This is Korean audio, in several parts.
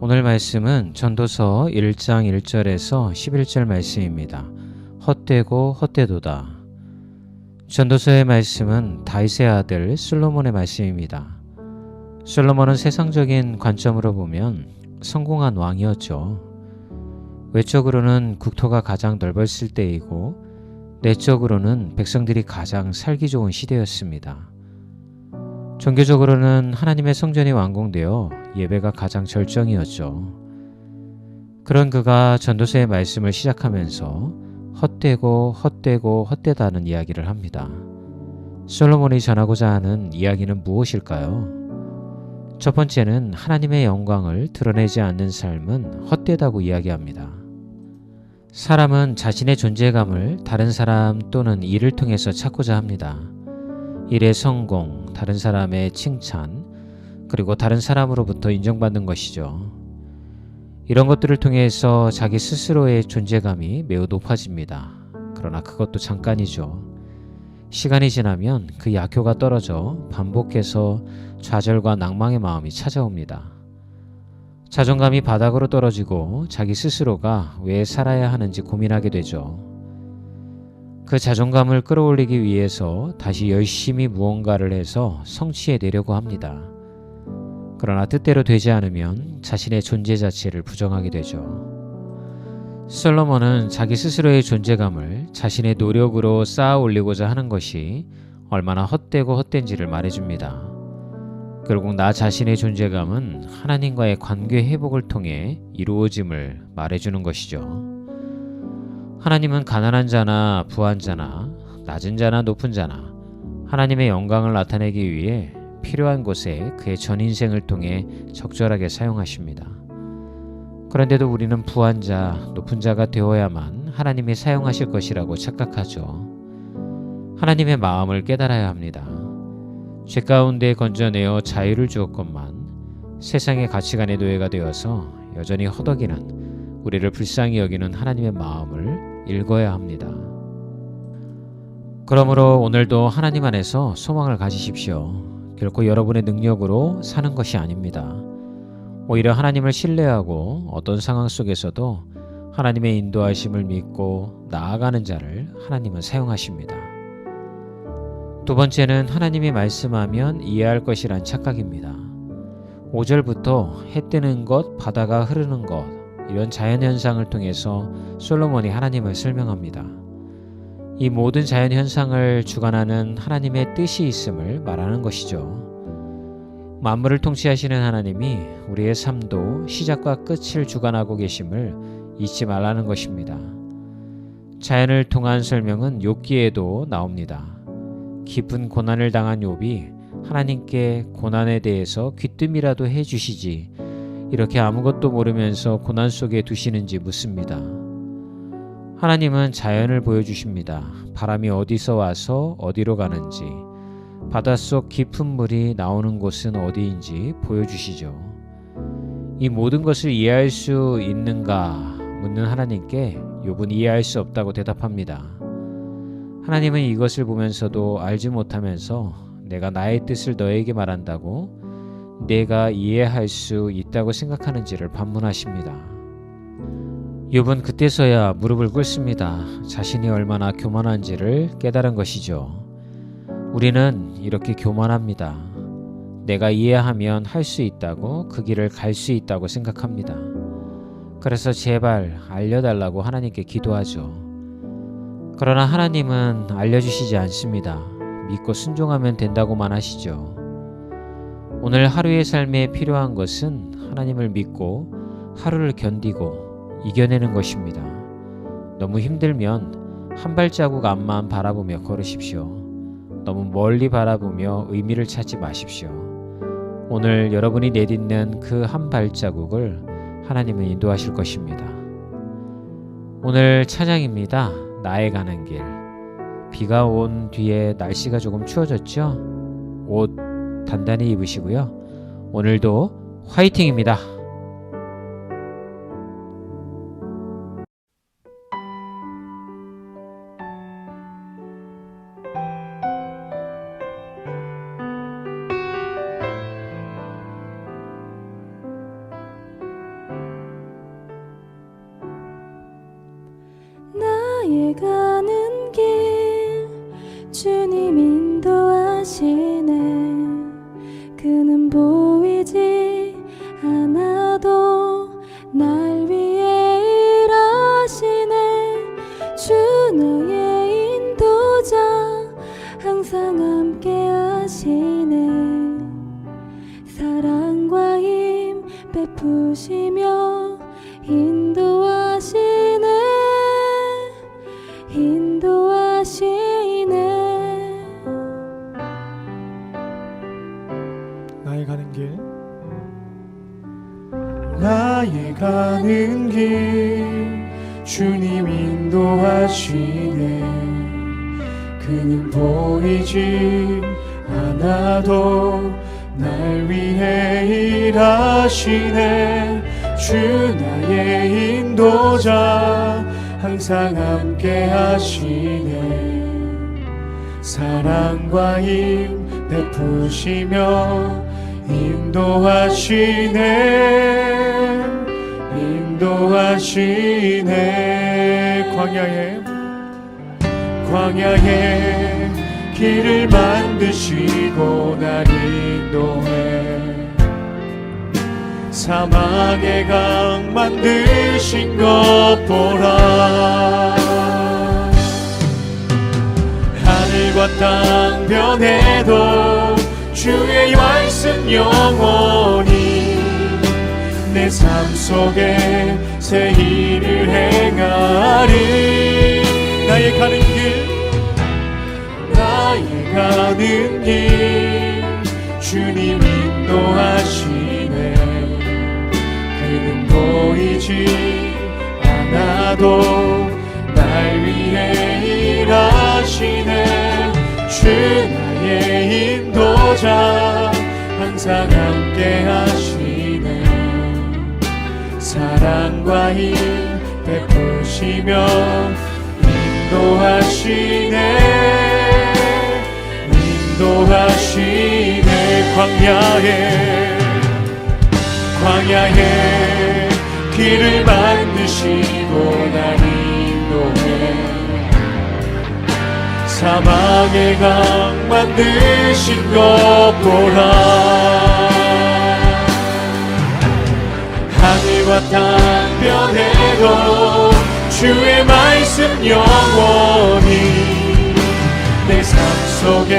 오늘 말씀은 전도서 1장 1절에서 11절 말씀입니다. 헛되고 헛되도다. 전도서의 말씀은 다윗의 아들 솔로몬의 말씀입니다. 솔로몬은 세상적인 관점으로 보면 성공한 왕이었죠. 외적으로는 국토가 가장 넓었을 때이고 내적으로는 백성들이 가장 살기 좋은 시대였습니다. 종교적으로는 하나님의 성전이 완공되어 예배가 가장 절정이었죠. 그런 그가 전도서의 말씀을 시작하면서 헛되고 헛되고 헛되다는 이야기를 합니다. 솔로몬이 전하고자 하는 이야기는 무엇일까요? 첫 번째는 하나님의 영광을 드러내지 않는 삶은 헛되다고 이야기합니다. 사람은 자신의 존재감을 다른 사람 또는 일을 통해서 찾고자 합니다. 일의 성공, 다른 사람의 칭찬, 그리고 다른 사람으로부터 인정받는 것이죠. 이런 것들을 통해서 자기 스스로의 존재감이 매우 높아집니다. 그러나 그것도 잠깐이죠. 시간이 지나면 그 약효가 떨어져 반복해서 좌절과 낭망의 마음이 찾아옵니다. 자존감이 바닥으로 떨어지고 자기 스스로가 왜 살아야 하는지 고민하게 되죠. 그 자존감을 끌어올리기 위해서 다시 열심히 무언가를 해서 성취해내려고 합니다. 그러나 뜻대로 되지 않으면 자신의 존재 자체를 부정하게 되죠. 솔로몬은 자기 스스로의 존재감을 자신의 노력으로 쌓아 올리고자 하는 것이 얼마나 헛되고 헛된지를 말해줍니다. 결국 나 자신의 존재감은 하나님과의 관계 회복을 통해 이루어짐을 말해주는 것이죠. 하나님은 가난한 자나 부한 자나 낮은 자나 높은 자나 하나님의 영광을 나타내기 위해 필요한 곳에 그의 전 인생을 통해 적절하게 사용하십니다. 그런데도 우리는 부한 자, 높은 자가 되어야만 하나님이 사용하실 것이라고 착각하죠. 하나님의 마음을 깨달아야 합니다. 죄 가운데 건져내어 자유를 주었건만 세상의 가치관의 노예가 되어서 여전히 허덕이는 우리를 불쌍히 여기는 하나님의 마음을 읽어야 합니다. 그러므로 오늘도 하나님 안에서 소망을 가지십시오. 결코 여러분의 능력으로 사는 것이 아닙니다. 오히려 하나님을 신뢰하고 어떤 상황 속에서도 하나님의 인도하심을 믿고 나아가는 자를 하나님은 사용하십니다. 두 번째는 하나님이 말씀하면 이해할 것이란 착각입니다. 5절부터 해 뜨는 것, 바다가 흐르는 것, 이런 자연현상을 통해서 솔로몬이 하나님을 설명합니다. 이 모든 자연현상을 주관하는 하나님의 뜻이 있음을 말하는 것이죠. 만물을 통치하시는 하나님이 우리의 삶도 시작과 끝을 주관하고 계심을 잊지 말라는 것입니다. 자연을 통한 설명은 욥기에도 나옵니다. 깊은 고난을 당한 욥이 하나님께 고난에 대해서 귀뜸이라도 해주시지 이렇게 아무것도 모르면서 고난 속에 두시는지 묻습니다. 하나님은 자연을 보여주십니다. 바람이 어디서 와서 어디로 가는지, 바닷속 깊은 물이 나오는 곳은 어디인지 보여주시죠. 이 모든 것을 이해할 수 있는가 묻는 하나님께 욥은 이해할 수 없다고 대답합니다. 하나님은 이것을 보면서도 알지 못하면서 내가 나의 뜻을 너에게 말한다고 내가 이해할 수 있다고 생각하는지를 반문하십니다. 욥은 그때서야 무릎을 꿇습니다. 자신이 얼마나 교만한지를 깨달은 것이죠. 우리는 이렇게 교만합니다. 내가 이해하면 할 수 있다고 그 길을 갈 수 있다고 생각합니다. 그래서 제발 알려달라고 하나님께 기도하죠. 그러나 하나님은 알려주시지 않습니다. 믿고 순종하면 된다고만 하시죠. 오늘 하루의 삶에 필요한 것은 하나님을 믿고 하루를 견디고 이겨내는 것입니다. 너무 힘들면 한 발자국 앞만 바라보며 걸으십시오. 너무 멀리 바라보며 의미를 찾지 마십시오. 오늘 여러분이 내딛는 그 한 발자국을 하나님은 인도하실 것입니다. 오늘 찬양입니다. 나의 가는 길. 비가 온 뒤에 날씨가 조금 추워졌죠? 옷 단단히 입으시고요. 오늘도 화이팅입니다. 주님 인도하시네. 그는 보이지 않아도 날 위해 일하시네. 주 나의 인도자 항상 함께 하시네. 사랑과 힘 베푸시며 인도하시네. 나의 가는 길, 나의 가는 길 주님 인도하시네. 그는 보이지 않아도 날 위해 일하시네. 주 나의 인도자 항상 함께 하시네. 사랑과 힘 베푸시며 인도하시네. 인도하시네. 광야에 길을 만드시고 날 인도해. 사막의 강 만드신 것 보라. 하늘과 땅 변해도 주의 말씀 영원히 내 삶 속에 새 일을 행하리. 나의 가는 길 주님 인도하시네. 그는 보이지 않아도 날 위해 일하시네. 주 나의 인도자 항상 함께 하시네. 사랑과 힘 베푸시며 인도하시네. 광야에 길을 만드시고 날 인도해. 사막의 강 만드신 것 보라. 하늘과 땅 변해도 주의 말씀 영원히 내 삶 속에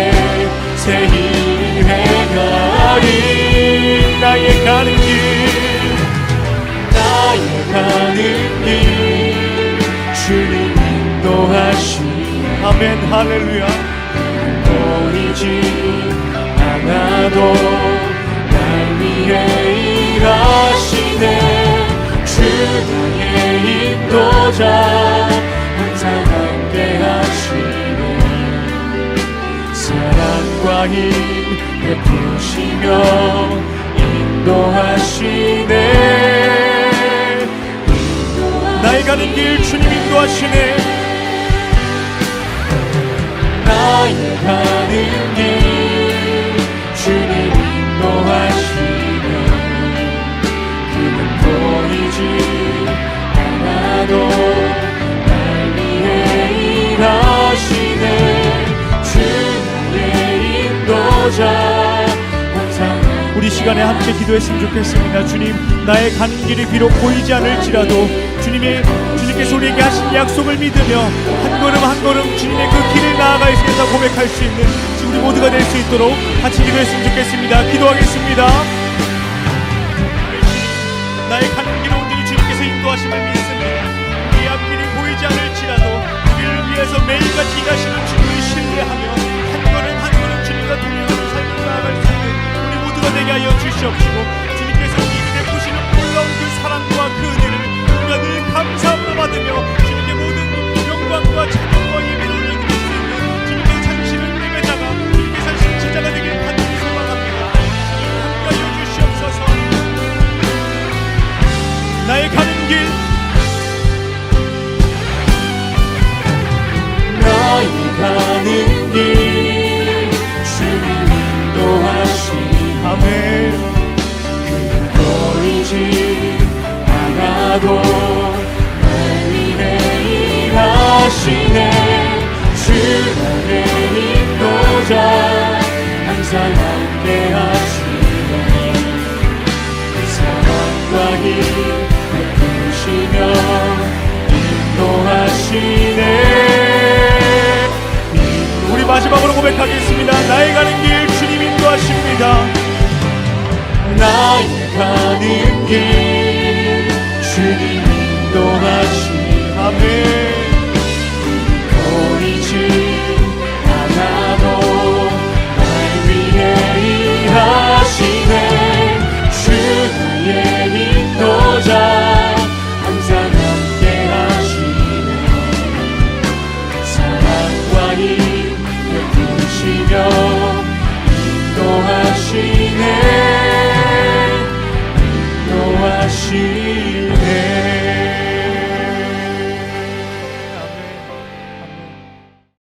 새 일 행하리. 나의 가는 길 주님 인도하시네. 아멘 할렐루야. 보이지 않아도 날 위해 일하시네. 주 나의 인도자 항상 함께 하시네. 사랑과 힘 베푸시며 인도하시네. 나의 가는 길 주님 인도하시네. 나의 가는 길 주님 인도하시네. 그는 보이지 않아도 날 위해 일하시네. 주 나의 인도자. 우리 시간에 함께 기도했으면 좋겠습니다. 주님, 나의 가는 길이 비록 보이지 않을지라도 주님께서 우리에게 하신 약속을 믿으며 한 걸음 한 걸음 주님의 그 길을 나아갈 수 있다 고백할 수 있는 우리 모두가 될 수 있도록 같이 기도했으면 좋겠습니다. 기도하겠습니다. 나의 가는 길을 온전히 주님께서 인도하심을 믿습니다. 우리의 앞길이 보이지 않을지라도 우리를 위해서 매일같이 일하시는 주님을 신뢰하며 한 걸음 한 걸음 주님과 동행하는 삶을 나아갈 수 있는 우리 모두가 되게 하여 주시옵시고, 주님께서 우리에게 베푸시는 놀라운 그 사랑과 그 은혜를 우리가 늘 감사함으로 받으며 주님께 모든 영광과 찬양과 예배를 올려드릴 수 있는 주님께서 찾으시는 예배자가 주님께서 하시는 제자가 되기를 간절히 소망합니다. 함께하여 주시옵소서. 나의 가는 길, 나의 가는 길 주님 인도하시네. 아멘. 그는 보이지 않아도 날 위해 일하시네. 주 나의 인도자 항상 함께 하시오니 그 사랑과 힘 베푸시며 인도하시네. 우리 마지막으로 고백하겠습니다. 나의 가는 길 주님 인도하십니다. 나의 가는 길 주님 인도하시. 아멘. 거리지 않아도 날 위해 일하시네. 주 나의 인도자 항상 함께 하시네. 사랑과 힘 베푸시며 인도하시네. 인도하시네.